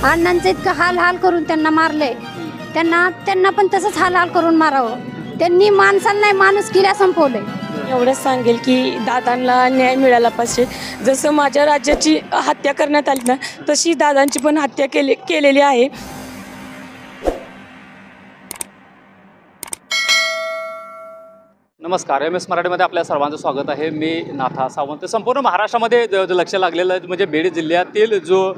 अण्णांचं इतकं हाल करून त्यांना मारले, त्यांना पण तसंच हाल करून मारावं. त्यांनी माणसाला नाही माणुसकीला संपवलंय. एवढंच सांगेल की दादांना न्याय मिळाला पाहिजे. जसं माझ्या राज्याची हत्या करण्यात आली ना, तशी दादांची पण हत्या केलेली आहे. नमस्कार, MS मराठीमध्ये आपल्या सर्वांचं स्वागत आहे. मी नाथा सावंत. संपूर्ण महाराष्ट्रामध्ये लक्ष लागलेलं म्हणजे बीड जिल्ह्यातील जो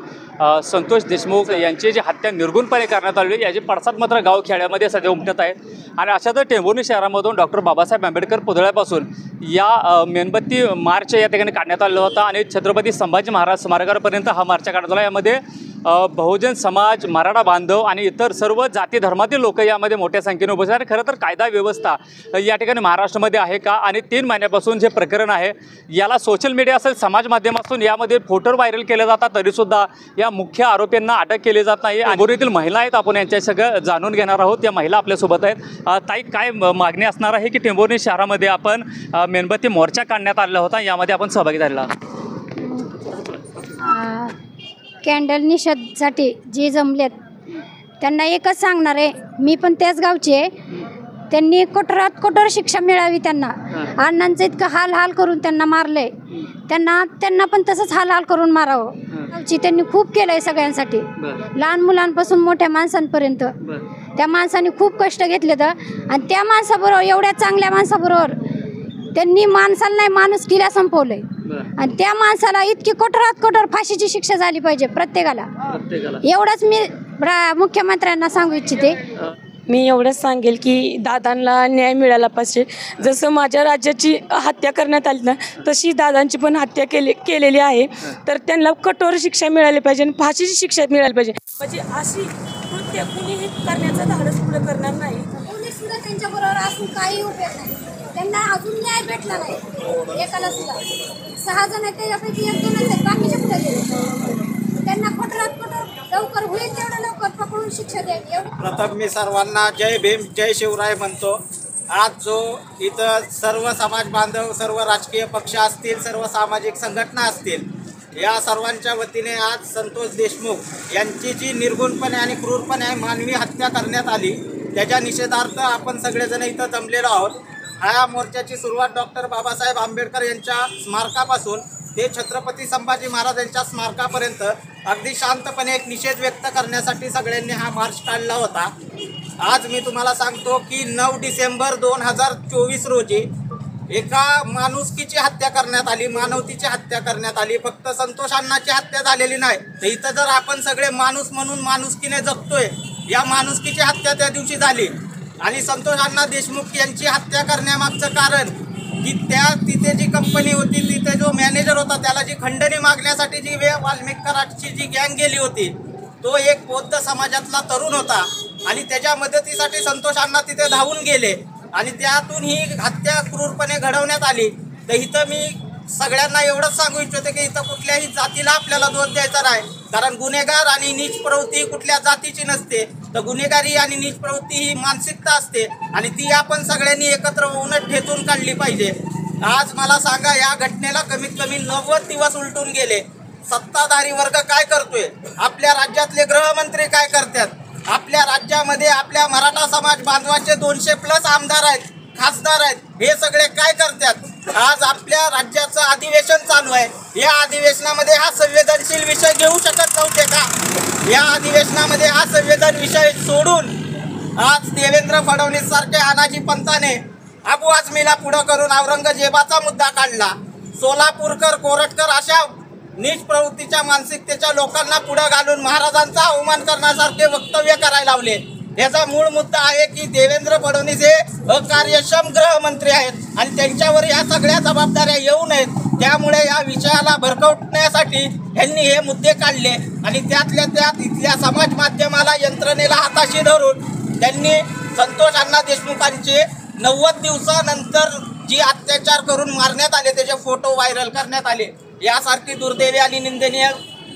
संतोष देशमुख यांची जी हत्या निर्गुणपणे करण्यात आली, याची पडसाद मात्र गावखेड्यामध्ये सध्या उमटत आहे. आणि अशातच टेंभुर्णी शहरामधून डॉक्टर बाबासाहेब आंबेडकर पुतळ्यापासून या मेणबत्ती मार्च या ठिकाणी काढण्यात आलेला होता आणि छत्रपती संभाजी महाराज स्मारकापर्यंत हा मार्च काढण्यात आला. यामध्ये बहुजन समाज, मराठा बांधव आणि इतर सर्व जाती धर्मातील लोक यामध्ये मोठ्या संख्येने उपस्थित आहेत. खरं तर कायदा व्यवस्था या ठिकाणी महाराष्ट्रामध्ये आहे का? आणि 3 महिन्यापासून जे प्रकरण आहे याला सोशल मीडिया असेल, समाज माध्यमातून यामध्ये फोटो व्हायरल केले जातात, तरीसुद्धा या मुख्य आरोपींना अटक केली जात नाही. टेंभुर्णीतील महिला आहेत, आपण यांच्या सगळं जाणून घेणार आहोत. या महिला आपल्यासोबत आहेत. ताई, काय मागणी असणार आहे की टेंभुर्णी शहरामध्ये आपण मेणबत्ती मोर्चा काढण्यात आलेला होता, यामध्ये आपण सहभागी झालेला? कॅन्डल निषेधसाठी जे जमलेत त्यांना एकच सांगणार आहे, मी पण त्याच गावची आहे. त्यांनी कठोरात कठोर शिक्षा मिळावी. त्यांना अण्णांचं इतकं हाल करून त्यांना मारले, त्यांना पण तसंच हाल करून मारावं. गावची त्यांनी खूप केलंय सगळ्यांसाठी, लहान मुलांपासून मोठ्या माणसांपर्यंत. त्या माणसाने खूप कष्ट घेतले तर, आणि त्या माणसाबरोबर, एवढ्या चांगल्या माणसाबरोबर त्यांनी माणसाला नाही माणुसकीला संपवलंय. आणि त्या माणसाला इतकी कठोरात कठोर फाशीची शिक्षा झाली पाहिजे प्रत्येकाला. एवढंच मी मुख्यमंत्र्यांना सांगू इच्छिते. मी एवढंच सांगेल की दादांना न्याय मिळाला पाहिजे. जसं माझ्या राज्याची हत्या करण्यात आली ना, तशी दादांची पण हत्या केलेली आहे. तर त्यांना कठोर शिक्षा मिळाली पाहिजे आणि फाशीची शिक्षा मिळाली पाहिजे. म्हणजे अशी कृत्य कुणीही करण्याचं धाडस पुढे करणार नाही. पोलीस सुद्धा त्यांच्याबरोबर असून काही उपयोग नाही. त्यांना अजून न्याय भेटला नाही एकाला सुद्धा. 6 जण आहेत, त्याच्यापैकी 1 जणच आहेत, बाकीचे कुठे गेले? त्यांना कठोरात कठोर लवकर होईल तेवढं लवकर पकडून शिक्षा द्यावी. प्रथम मी सर्वांना जय भीम, जय शिवराय म्हणतो. आज जो इथं सर्व समाज बांधव, सर्व राजकीय पक्ष असतील, सर्व सामाजिक संघटना असतील, या सर्वांच्या वतीने आज संतोष देशमुख यांची जी निर्गुणपणे आणि क्रूरपणे मानवी हत्या करण्यात आली, त्याच्या निषेधार्थ आपण सगळेजण इथं जमलेलो आहोत. ह्या मोर्चाची सुरुवात डॉक्टर बाबासाहेब आंबेडकर यांच्या स्मारकापासून ते छत्रपती संभाजी महाराज यांच्या स्मारकापर्यंत अगदी शांतपणे एक निषेध व्यक्त करण्यासाठी सगळ्यांनी हा मार्च काढला होता. आज मी तुम्हाला सांगतो की 9 डिसेंबर 2024 रोजी एका माणुसकीची हत्या करण्यात आली, मानवतेची हत्या करण्यात आली. फक्त संतोष अण्णाची हत्या झालेली नाही, तर इथं जर आपण सगळे माणूस म्हणून माणुसकीने जगतोय, या माणुसकीची हत्या त्या दिवशी झाली. आणि संतोष अण्णा देशमुख यांची हत्या करण्यामागचं कारण की तिथे जी कंपनी होती, तिथे जो मॅनेजर होता, त्याला जी खंडणी मागण्यासाठी जी वाल्मिक कराडची जी गँग गेली होती, तो एक बौद्ध समाजातला तरुण होता आणि त्याच्या मदतीसाठी संतोष अण्णा तिथे धावून गेले आणि त्यातून ही हत्या क्रूरपणे घडवण्यात आली. तर इथं मी सगळ्यांना एवढंच सांगू इच्छितो की इथं कुठल्याही जातीला आपल्याला दोष द्यायचा नाही, कारण गुन्हेगार आणि नीच प्रवृत्ती कुठल्या जातीची नसते. तर गुन्हेगारी आणि नीच प्रवृत्ती ही मानसिकता असते आणि ती आपण सगळ्यांनी एकत्र होऊन ठेचून काढली पाहिजे. आज मला सांगा, या घटनेला कमीत कमी 90 दिवस उलटून गेले. सत्ताधारी वर्ग काय करतोय? आपल्या राज्यातले गृहमंत्री काय करतात? आपल्या राज्यामध्ये आपल्या मराठा समाज बांधवाचे 200+ आमदार आहेत, खासदार आहेत, हे सगळे काय करतात? आज आपल्या राज्याचं अधिवेशन चालू आहे. या अधिवेशनामध्ये हा संवेदनशील विषय घेऊ शकत नव्हते का? या अधिवेशनामध्ये हा संवेदन विषय सोडून आज देवेंद्र फडणवीस सारखे अनाजी पंताने अबू आझमीला पुढं करून औरंगजेबाचा मुद्दा काढला. सोलापूरकर, कोरटकर अशा नीच प्रवृत्तीच्या मानसिकतेच्या लोकांना पुढं घालून महाराजांचा अवमान करण्यासारखे वक्तव्य करायला लावले. याचा मूळ मुद्दा आहे की देवेंद्र फडणवीस हे अकार्यक्षम गृहमंत्री आहेत आणि त्यांच्यावर या सगळ्या जबाबदाऱ्या येऊ नयेत. त्यामुळे या विषयाला भरकवण्यासाठी यांनी हे मुद्दे काढले आणि त्यातल्या त्यात इथल्या समाज माध्यमाला, यंत्रणेला हाताशी धरून त्यांनी संतोष अण्णा देशमुखांचे 90 दिवसानंतर जी अत्याचार करून मारण्यात आले, त्याचे फोटो व्हायरल करण्यात आले. यासारखी दुर्दैवी आणि निंदनीय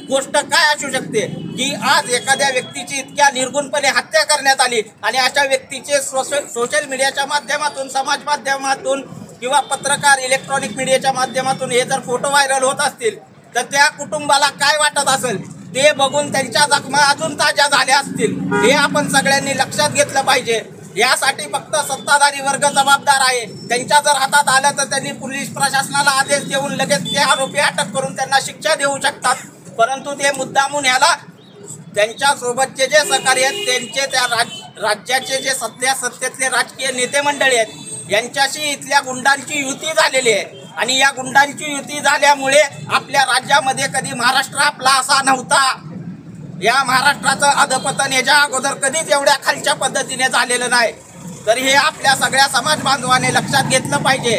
गोष्ट काय असू शकते की आज एखाद्या व्यक्तीची इतक्या निर्गुणपणे हत्या करण्यात आली आणि अशा व्यक्तीचे सोशल मीडियाच्या माध्यमातून, समाज माध्यमातून किंवा पत्रकार, इलेक्ट्रॉनिक मीडियाच्या माध्यमातून हे जर फोटो व्हायरल होत असतील तर त्या कुटुंबाला काय वाटत असेल? ते बघून त्यांच्या जखमा अजून ताज्या झाल्या असतील, हे आपण सगळ्यांनी लक्षात घेतलं पाहिजे. यासाठी फक्त सत्ताधारी वर्ग जबाबदार आहे. त्यांच्या जर हातात आलं तर त्यांनी पोलीस प्रशासनाला आदेश देऊन लगेच ते आरोपी अटक करून त्यांना शिक्षा देऊ शकतात. परंतु ते मुद्दामून ह्याला त्यांच्या सोबतचे जे सहकारी आहेत, त्यांचे त्या राज्याचे जे सत्तेतले राजकीय नेते मंडळी आहेत, यांच्याशी इथल्या गुंडांची युती झालेली आहे. आणि या गुंडांची युती झाल्यामुळे आपल्या राज्यामध्ये कधी महाराष्ट्र आपला असा नव्हता. या महाराष्ट्राचं अधपतन याच्या अगोदर कधीच एवढ्या खालच्या पद्धतीने झालेलं नाही. तर हे आपल्या सगळ्या समाज बांधवाने लक्षात घेतलं पाहिजे.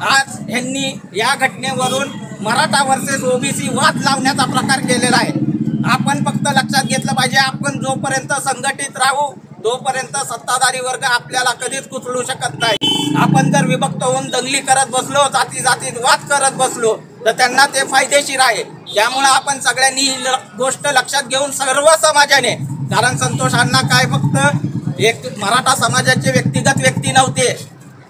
आज ह्यांनी या घटनेवरून मराठा वर्सेस ओबीसी वाद लावण्याचा प्रकार केलेला आहे. आपण फक्त लक्षात घेतलं पाहिजे, आपण जोपर्यंत संघटित राहू तोपर्यंत सत्ताधारी वर्ग आपल्याला कधीच कुचलू शकत नाही. आपण जर विभक्त होऊन दंगली करत बसलो, जातीत वाद करत बसलो तर त्यांना ते फायदेशीर आहे. त्यामुळे आपण सगळ्यांनी ही गोष्ट लक्षात घेऊन सर्व समाजाने, कारण संतोष अण्णा काय फक्त एक मराठा समाजाचे व्यक्तिगत व्यक्ती नव्हते,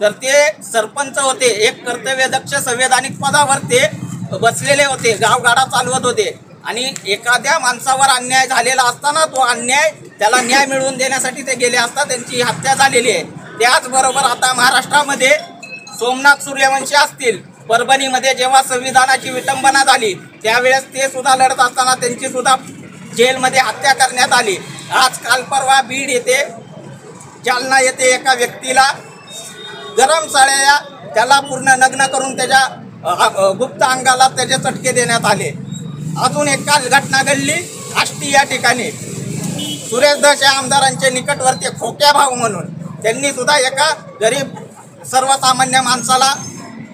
तर ते सरपंच होते. एक कर्तव्यदक्ष संवैधानिक पदावर ते बसलेले होते, गावगाडा चालवत होते. आणि एखाद्या माणसावर अन्याय झालेला असताना तो अन्याय त्याला न्याय मिळवून देण्यासाठी ते गेले असता त्यांची हत्या झालेली आहे. त्याचबरोबर आता महाराष्ट्रामध्ये सोमनाथ सूर्यवंशी असतील, परभणीमध्ये जेव्हा संविधानाची विटंबना झाली त्यावेळेस ते सुद्धा लढत असताना त्यांची सुद्धा जेलमध्ये हत्या करण्यात आली. आज काल परवा बीड येथे, जालना येथे एका व्यक्तीला गरम साड्या त्याला पूर्ण नग्न करून त्याच्या गुप्त अंगाला त्याचे चटके देण्यात आले. अजून एक काल घटना घडली आष्टी या ठिकाणी, सुरेश दस या आमदारांचे निकटवर्ती खोक्या भाऊ म्हणून त्यांनी सुद्धा एका गरीब सर्वसामान्य माणसाला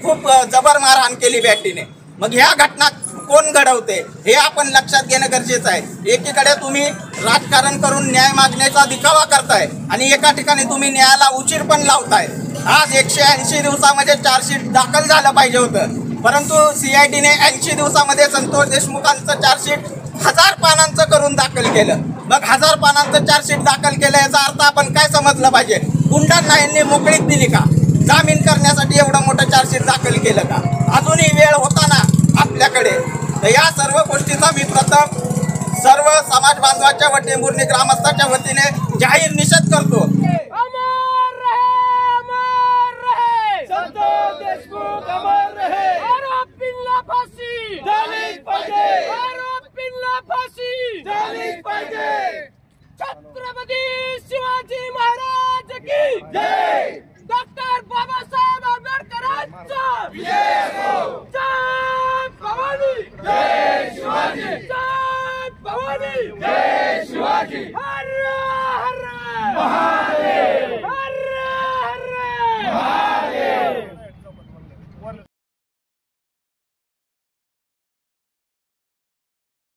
खूप जबर मारहाण केली बॅटीने. मग ह्या घटना कोण घडवते हे आपण लक्षात घेणं गरजेचं आहे. एकीकडे तुम्ही राजकारण करून न्याय मागण्याचा दिखावा करताय आणि एका ठिकाणी तुम्ही न्यायाला उशीर पण लावताय. आज 180 दिवसामध्ये चार्जशीट दाखल झालं पाहिजे होतं, परंतु CIDने 80 दिवसामध्ये संतोष देशमुखांचं चार्जशीट 1000 पानांचं करून दाखल केलं. मग 1000 पानांचं चार्जशीट दाखल केलं याचा अर्थ आपण काय समजलं पाहिजे? गुंडांना यांनी मोकळीक दिली का? जामीन करण्यासाठी एवढं मोठं चार्जशीट दाखल केलं का? अजूनही वेळ होता ना आपल्याकडे. तर या सर्व गोष्टीचा मी प्रथम सर्व समाज बांधवाच्या वतीने, मुरणी ग्रामस्थाच्या वतीने जाहीर निषेध करतो. अमर रहे संतोष देशमुख, अमर रहे. आरोपींना फाशी झालीच पाहिजे, आरोपींना फाशी झालीच पाहिजे. छत्रपती शिवाजी महाराज की जय. डॉक्टर बाबासाहेब आंबेडकरांचा विजय असो. जय भवानी, जय शिवाजी, जय भवानी, जय शिवाजी.